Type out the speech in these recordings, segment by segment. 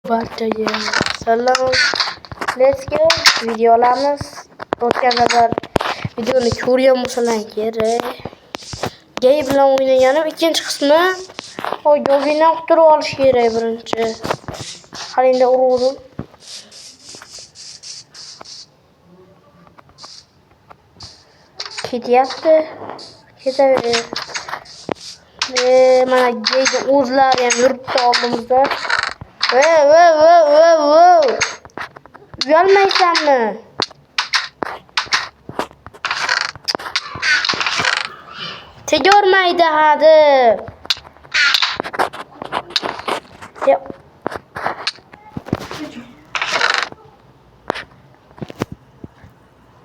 Barchaga salom. Let's go. Videolarimiz o'tgan safar videoni ko'rgan bo'lsalar kerak. Gay bilan o'ynaganim ikkinchi qismi. Go'bidan qutulib olish kerak birinchi. Halingda urug'dim. Ketyapti. Ketaver. Mana gayni o'zlari ham yuribdi oldimizda. Uyalmaysanmi? Tegormaydi hadi.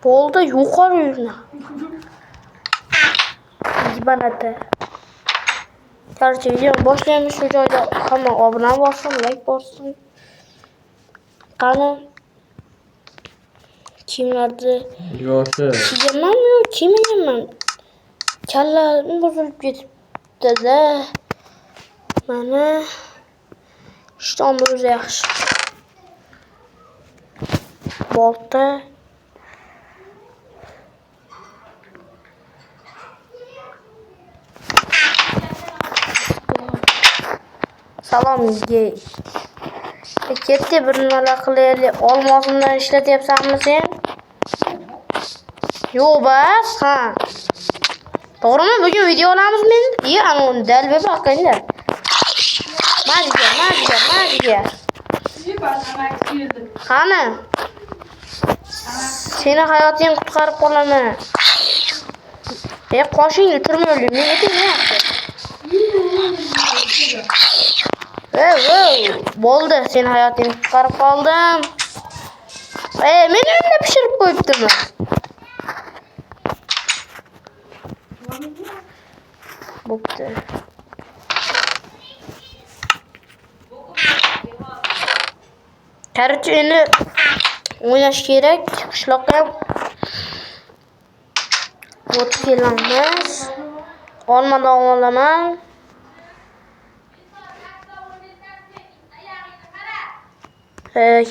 Bo'ldi, yuqori yurna. Jibanata. Qarchi video boshlaymiz shu joyda. Hamma obuna bossin, like bossin. Qani kimlardi? Yoshi. Kiymanmi, kiymayman. Kallarim buzilib ketibdi-da. Mana ishtonimiz o'zi yaxshi. Bolta. Salom gay. Ketdi bir nima qilaylik. Olmosimdan ishlatyapsanmi sen? Yo'q bas, ha. To'g'rimi? Bugun video olamizmi endi? Ana dalba baqinglar. Magiya. Qani? Seni hayotingni qutqarib qolaman. Qoshingni turmaylik. Nega tegmayapti? Bo'ldi, sen hayotingni qutqarib qoldim. Meni uyimda pishirib qo'yibdimi? Bo'pti. Qarchi endi o'ynash kerak. Qishloqqa ham o'tib kelamiz. Olmadan olaman.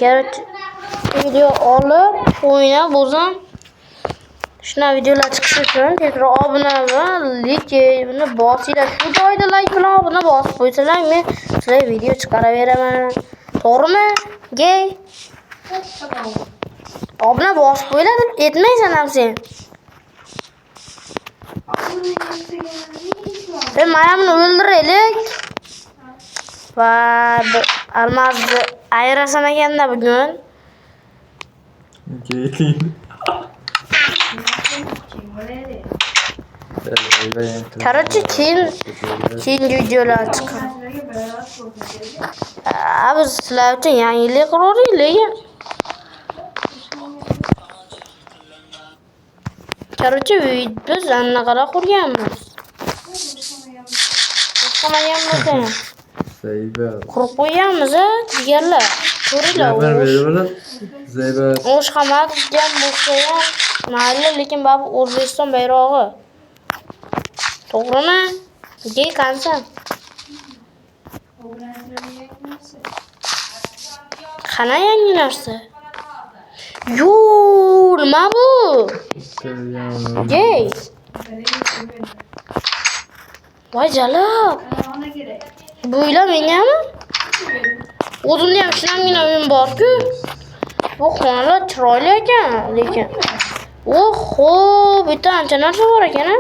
Qarchi video olib o'ynab o'zim shuna videolar chiqishi uchun tezroq obuna va like bosinglar. Shu joyda like bilan obuna bosib qo'ysalar, men sizlarga video chiqaraveraman. To'g'rimi? Gay. Obuna bosib qo'ylar deb etmaysan ham sen. Mana buni o'ldiraylik. Va almazni ayirasan ekanda bugun. Qarchi keyin videolar chiqadi. Biz sizlar uchun yangilik qilaveraylik. Qarchi biz anaqalar qurganmiz. Qurmaganmiz. Qurib qo'yamiz, deganlar. Ko'ringlar. O'sh qamat qilgan bo'lsa ham mayli, lekin bu O'zbekiston bayrog'i. To'g'rimi? Gay qansan? Qana yangi narsa? Yo'q, nima bu? Gay. Voy jalab. Bu uylar mengami? O'zimda ham shinamgina uyim bor-ku. Bu xonalar chiroyli ekan, lekin. Oho, bitta ancha narsa bor ekan-a?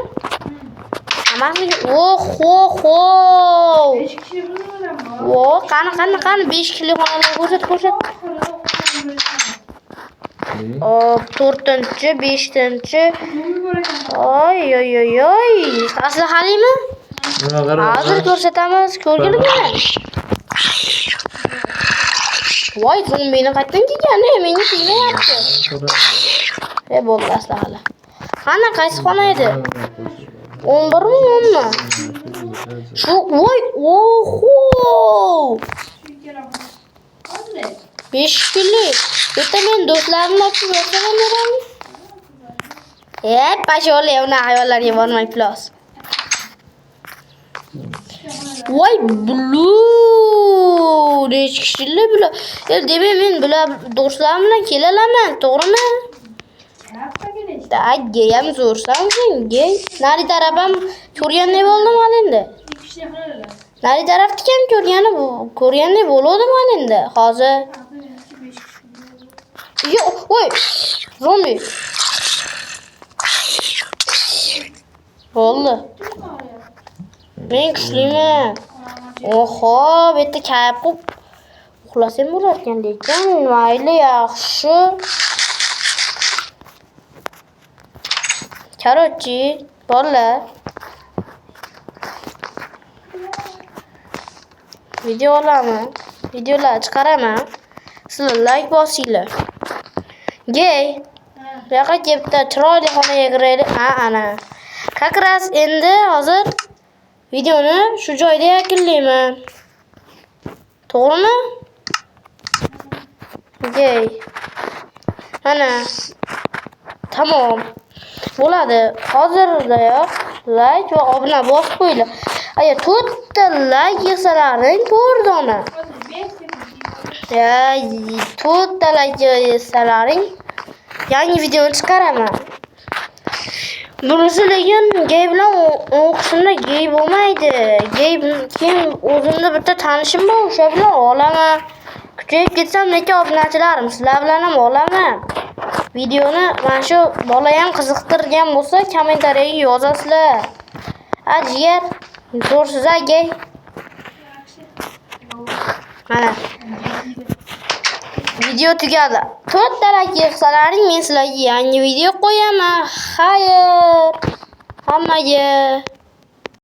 Hammasi oho. 5 kishi bilan bor. Qani 5 kishili xonalarni ko'rsat. 4-chi, 5-chi. Oy. Aslahalimi? Hozir ko'rsatamiz, ko'rgilinglar. Voy, zombini qayerdan kelgan? Menga tegmayapti. Bo'ldi aslahali. Qani qaysi xona edi? 11 mi 10 mi? Shu voy, oho! 5 kili. Bitta men do'stlarimni olib bersam. Pashole, una ayollarga bormay plos. Voy blue. Necha kishilar bular? Demak men bular do'stlarim bilan kelalaman, to'g'rimi? Gay ham zo'rsan sen, gay. Nari tarafim ko'rgandek bo'ldim hali endi. Nari tarafni ham ko'rgandek bo'ldim hali endi. Hozir. Yo, voy. Zombi. Bo'ldi. Men kuchliman. Oho, bu yerda kayib qilib uxlasam bo'lar ekan, lekin mayli, yaxshi. Короче, bolalar. Videolarni, videolar chiqaraman. Sizlar like bosinglar. Gay. Bu yoqqa kelibdi, chiroyli xonaga kiraylik. Ana. Как раз endi hozir videoni shu joyda yakunlayman. To'g'rimi? Gay. Ana. Tamom. Bo'ladi. Hozirdayoq like va obuna bosib qo'yinglar. Agar 4 ta like yig'salaring to'g'ridona. Ya, 4 ta like yig'salaring yangi videoni chiqaraman. Bunisi lekin gay bilan o'qishimda gay bo'lmaydi. Gay keyin o'zimda bitta tanishim bor, o'sha bilan olaman. Kuchayib ketsam lekin obunachilarim sizlar bilan ham olaman. Videoni mana shu bola ham qiziqtirgan bo'lsa, kommentariyaga yozasizlar. Ajiyer, zo'rsiz gay. Mana. Video tugadi. 4 ta like yig'salaring men sizlarga yangi video qo'yaman. Xayr. Hammaga